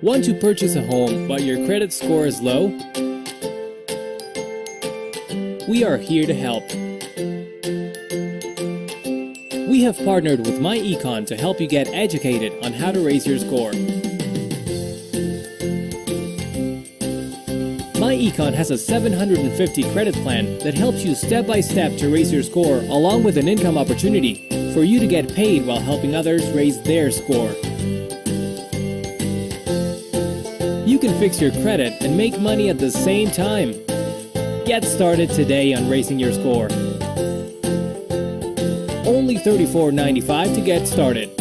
Want to purchase a home but your credit score is low? We are here to help. We have partnered with MyEcon to help you get educated on how to raise your score. MyEcon has a 750 credit plan that helps you step by step to raise your score, along with an income opportunity for you to get paid while helping others raise their score. You can fix your credit and make money at the same time. Get started today on raising your score. Only $34.95 to get started.